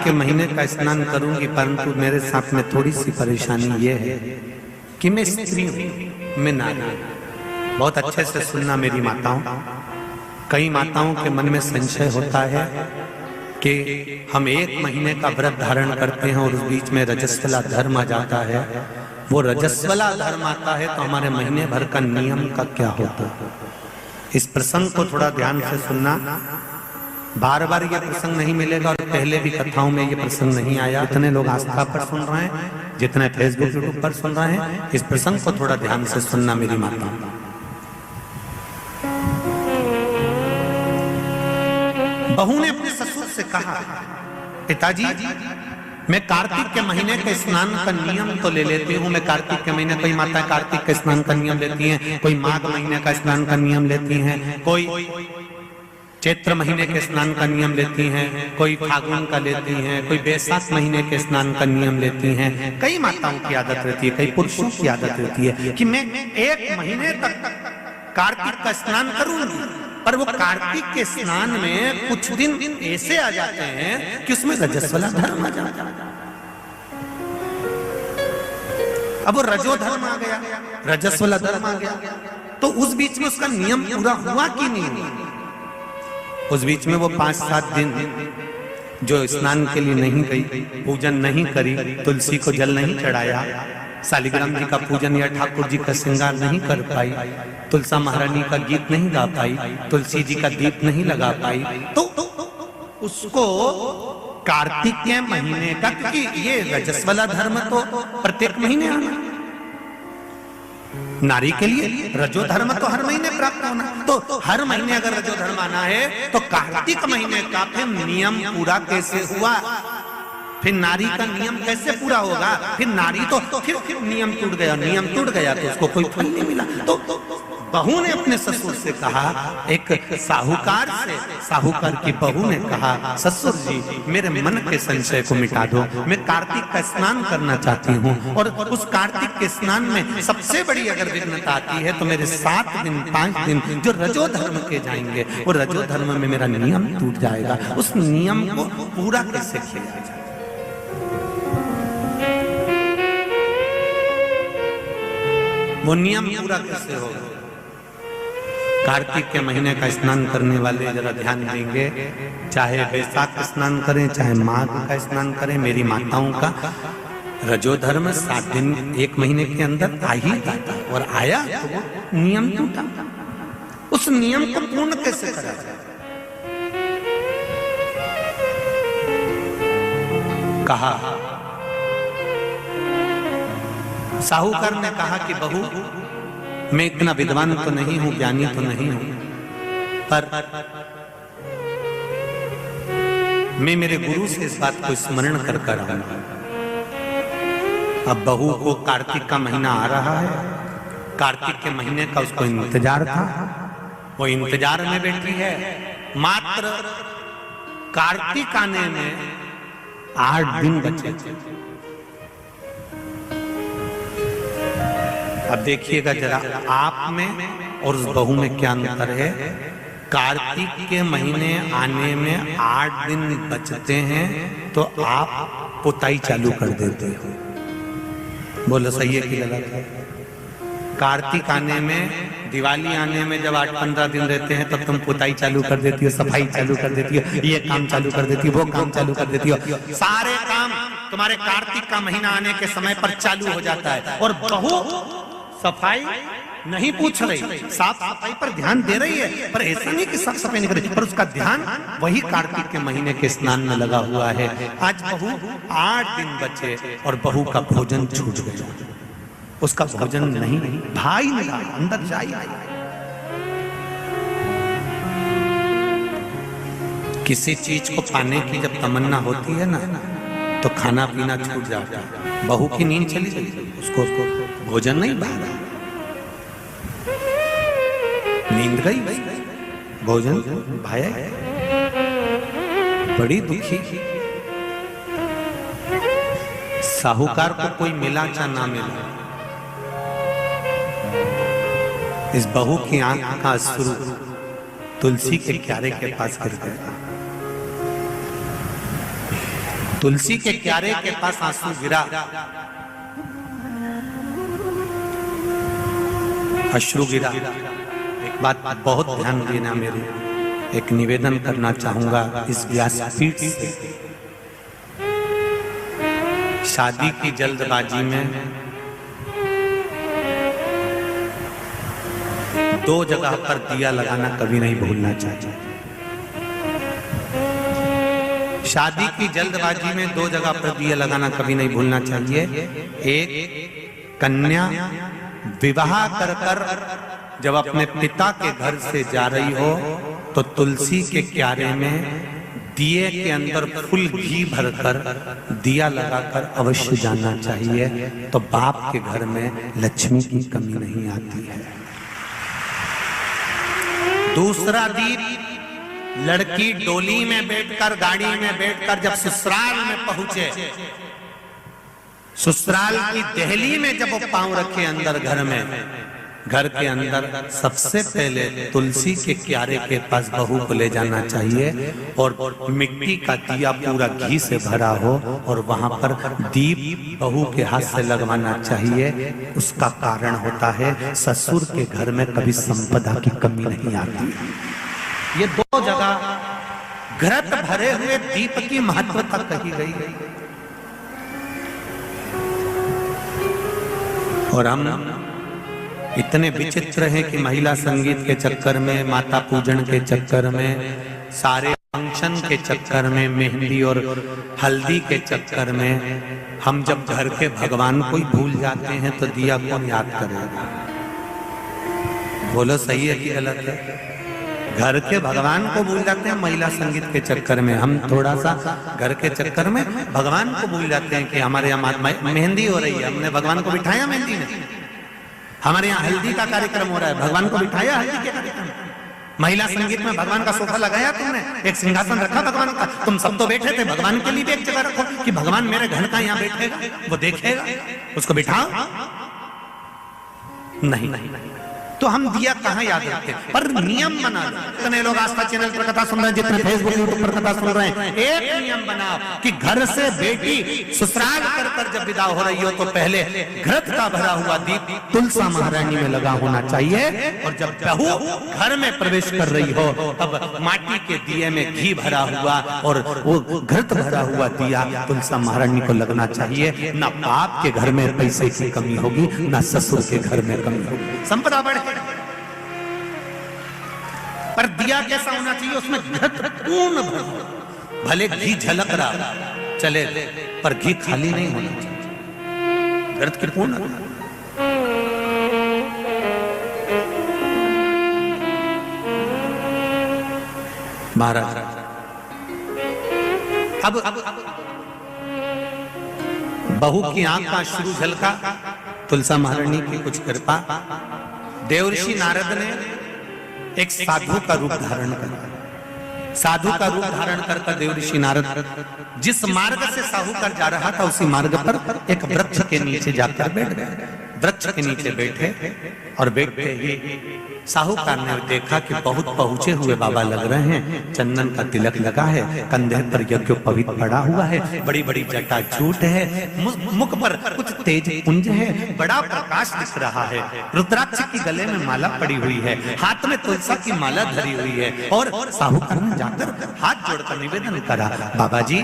के महीने का स्नान करूंगी, परंतु मेरे साथ में थोड़ी सी परेशानी ये है कि मैं स्त्री हूं, मैं नारी हूं। बहुत अच्छे से सुनना मेरी माताओं, कई माताओं के मन में संशय होता है कि हम 1 महीने का व्रत धारण करते हैं और उस बीच में रजस्वला धर्म आ जाता है। वो रजस्वला धर्म आता है तो हमारे महीने भर का नियम का क्या होता है? इस प्रसंग को थोड़ा ध्यान से सुनना। बार बार ये प्रसंग नहीं मिलेगा और पहले भी कथाओं में ये प्रसंग नहीं आया। जितने लोग आस्था पर सुन रहे हैं, जितने फेसबुक यूट्यूब पर सुन रहे हैं, इस प्रसंग को थोड़ा ध्यान से सुनना मेरी माता। बहू ने अपने ससुर से कहा, पिताजी मैं कार्तिक के महीने के स्नान का नियम तो ले लेती हूँ। मैं कार्तिक के महीने, कोई माताएं कार्तिक के स्नान का नियम लेती हैं, कोई माघ महीने का स्नान का नियम लेती हैं, कोई चैत्र महीने के स्नान का नियम लेती हैं, कोई फागुन का लेती हैं, कोई बैसाख महीने के स्नान का नियम लेती हैं। कई माताओं की आदत रहती है, कई पुरुषों की आदत रहती है कि मैं 1 महीने तक कार्तिक का स्नान करूंगी। पर वो कार्तिक के स्नान में कुछ दिन ऐसे आ जाते हैं कि उसमें रजस्वला धर्म आ जाता है। अब वो रजो धर्म आ गया, रजस्वला धर्म आ गया, तो उस बीच में उसका नियम पूरा हुआ कि नहीं हुआ? उस बीच में वो 5-7 दिन जो स्नान के लिए नहीं गई, पूजन नहीं करी, तुलसी को जल नहीं चढ़ाया, शालिग्राम जी का पूजन या ठाकुर जी का श्रृंगार नहीं कर पाई, तुलसा महारानी का गीत नहीं गा पाई, तुलसी जी का दीप नहीं लगा पाई, तो उसको कार्तिक के महीने का, क्योंकि ये रजस्वला धर्म तो प्रत्येक महीने आना, नारी के लिए रजो धर्म तो हर महीने प्राप्त होना, तो हर महीने अगर रजो धर्म आना है तो कार्तिक महीने का फिर नियम पूरा कैसे हुआ? फिर नारी का नियम कैसे पूरा होगा? फिर नारी तो फिर नियम टूट गया, नियम टूट गया तो उसको कोई फल नहीं मिला। तो बहू ने अपने ससुर से कहा, एक साहूकार से, साहूकार की बहू ने कहा, ससुर जी मेरे मन के संशय को मिटा दो, मैं कार्तिक का स्नान करना चाहती हूँ और उस कार्तिक के स्नान में सबसे बड़ी अगर विघ्नता आती है तो मेरे 7 दिन 5 दिन जो रजो धर्म के जाएंगे, वो रजो धर्म में मेरा नियम टूट जाएगा। उस नियम को पूरा कैसे किया जाए? वो नियम पूरा कैसे होगा? कार्तिक के महीने का स्नान करने वाले जरा ध्यान देंगे, चाहे बैसाख का स्नान करें, चाहे माघ का स्नान करें, मेरी माताओं का रजो धर्म 7 दिन 1 महीने के अंदर आ ही जाता, और आया तो वो नियम टूटा। उस नियम को पूर्ण कैसे करा जाए? कहा, साहूकार ने कहा कि बहू मैं इतना विद्वान तो नहीं हूं, ज्ञानी तो नहीं हूं, पर मैं मेरे गुरु से इस बात को स्मरण कर कर आऊंगा। अब बहू को कार्तिक का महीना आ रहा है, कार्तिक के महीने का उसको इंतजार था, वो इंतजार में बैठी है। मात्र कार्तिक आने में 8 दिन बचे। अब देखिएगा जरा, आप में और उस बहू में क्या अंतर है। कार्तिक के महीने आने में 8 दिन बचते हैं तो आप पुताई चालू कर देते हो। बोलो सही है कि गलत है? कार्तिक आने में, दिवाली आने में जब 8-15 दिन रहते हैं तब तुम पुताई चालू कर देती हो, सफाई चालू कर देती हो, ये काम चालू कर देती हो, वो काम चालू कर देती हो। सारे काम तुम्हारे कार्तिक का महीना आने के समय पर चालू हो जाता है। और बहू सफाई नहीं पूछ रही, साफ सफाई पर ध्यान दे रही है, पर ऐसा नहीं कि साफ सफाई नहीं कर रही, पर उसका ध्यान वही कार्तिक के महीने के स्नान में लगा हुआ है। आज बहू 8 दिन बचे और बहू का भोजन छूट गया, उसका भोजन नहीं, भाई ने अंदर जाए। किसी चीज को पाने की जब तमन्ना होती है ना, तो खाना पीना छूट जाता है। बहू की नींद चली गई, उसको भोजन नहीं भागा, नींद गई, भोजन भाया, बड़ी दुखी। साहूकार को कोई मिला चाहे ना मिला, इस बहू की आंख का अश्रु तुलसी के क्यारे के पास गिर गया। तुलसी के क्यारे के पास आंसू गिरा, अश्रु गिरा। एक बात बहुत ध्यान देना, मेरे एक निवेदन करना चाहूंगा इस व्यासपीठ से। शादी की जल्दबाजी में दो जगह पर दिया लगाना कभी नहीं भूलना चाहिए। शादी की जल्दबाजी में दो जगह पर दिया लगाना कभी नहीं भूलना चाहिए। एक, कन्या विवाह कर कर जब अपने पिता के घर से जा रही हो तो तुलसी के क्यारे में दिए के अंदर फुल घी भरकर दिया लगाकर अवश्य जाना चाहिए, तो बाप के घर में लक्ष्मी की कमी नहीं आती है। दूसरा दीप, लड़की डोली में बैठकर, गाड़ी में बैठकर जब ससुराल में पहुंचे, ससुराल की दहली में जब वो पांव रखे अंदर घर में, घर के अंदर सबसे पहले तुलसी के क्यारे के पास बहू को ले जाना चाहिए और मिट्टी का दिया पूरा घी से भरा हो और वहां पर दीप बहू के हाथ से लगवाना चाहिए। उसका कारण होता है ससुर के घर में कभी संपदा की कमी नहीं आती। ये दो जगह घृत भरे हुए दीप की महत्वता कही गई है। और हम इतने विचित्र हैं कि महिला संगीत के चक्कर में, माता पूजन के चक्कर में, सारे फंक्शन के चक्कर में, मेहंदी और हल्दी के चक्कर में हम जब घर के भगवान को ही भूल जाते हैं तो दिया कौन याद करेगा? बोलो सही है कि गलत है? घर के भगवान को भूल जाते हैं महिला संगीत के चक्कर में। हम थोड़ा सा घर के चक्कर में भगवान को भूल जाते हैं कि हमारे यहाँ मेहंदी हो रही है, हमने भगवान को बिठाया मेहंदी में। हमारे यहाँ हल्दी का कार्यक्रम हो रहा है, भगवान को बिठाया हल्दी के कार्यक्रम। महिला संगीत में भगवान का सोफा लगाया तुमने, एक सिंहासन रखा भगवान का, तुम सब तो बैठे थे, भगवान के लिए भी एक जगह रखो कि भगवान मेरे घर का यहाँ बैठेगा, वो देखेगा, उसको बिठाओ। नहीं, तो हम दिया कहाँ याद रखते, पर नियम बना लो। जितने लोग आस्था चैनल पर कथा सुन रहे हैं, जितने फेसबुक यूट्यूब पर कथा सुन रहे हैं, एक नियम बनाओ कि घर से बेटी ससुराल कर जब विदा हो रही हो तो पहले घृत का भरा हुआ दीप तुलसा महारानी में लगा होना चाहिए, और जब बहू घर में प्रवेश कर रही हो तब माटी के दिए में घी भरा हुआ और वो घृत भरा हुआ दिया तुलसा महारानी को लगना चाहिए। ना बाप के घर में पैसे की कमी होगी, ना ससुर के घर में कमी होगी, संपदा बढ़े। पर दिया कैसा होना चाहिए? उसमें घृत पूर्ण भरा, भले घी झलक रहा चले पर घी खाली नहीं होना चाहिए, घृत की पूर्ण। महाराज अब बहू की आंख का अश्रु झलका, तुलसा महारानी की कुछ कृपा, देवर्षि नारद ने एक साधु का रूप धारण कर, साधु का रूप धारण कर देवर्षि नारद जिस मार्ग से साहूकार जा रहा था उसी मार्ग पर एक वृक्ष के नीचे जाकर बैठ गए। वृक्ष के नीचे बैठे और बैठते ही साहूकार ने देखा कि बहुत पहुंचे हुए बाबा लग रहे हैं, चंदन का तिलक लगा है, कंधे पर यज्ञोपवीत पड़ा हुआ है, बड़ी बड़ी जटा झूठ है, मुख पर कुछ तेज पुंज है, बड़ा प्रकाश दिख रहा है, रुद्राक्ष की गले में माला पड़ी हुई है, हाथ में तुलसी की माला धरी हुई है। और साहूकार ने जाकर हाथ जोड़कर निवेदन करा, बाबा जी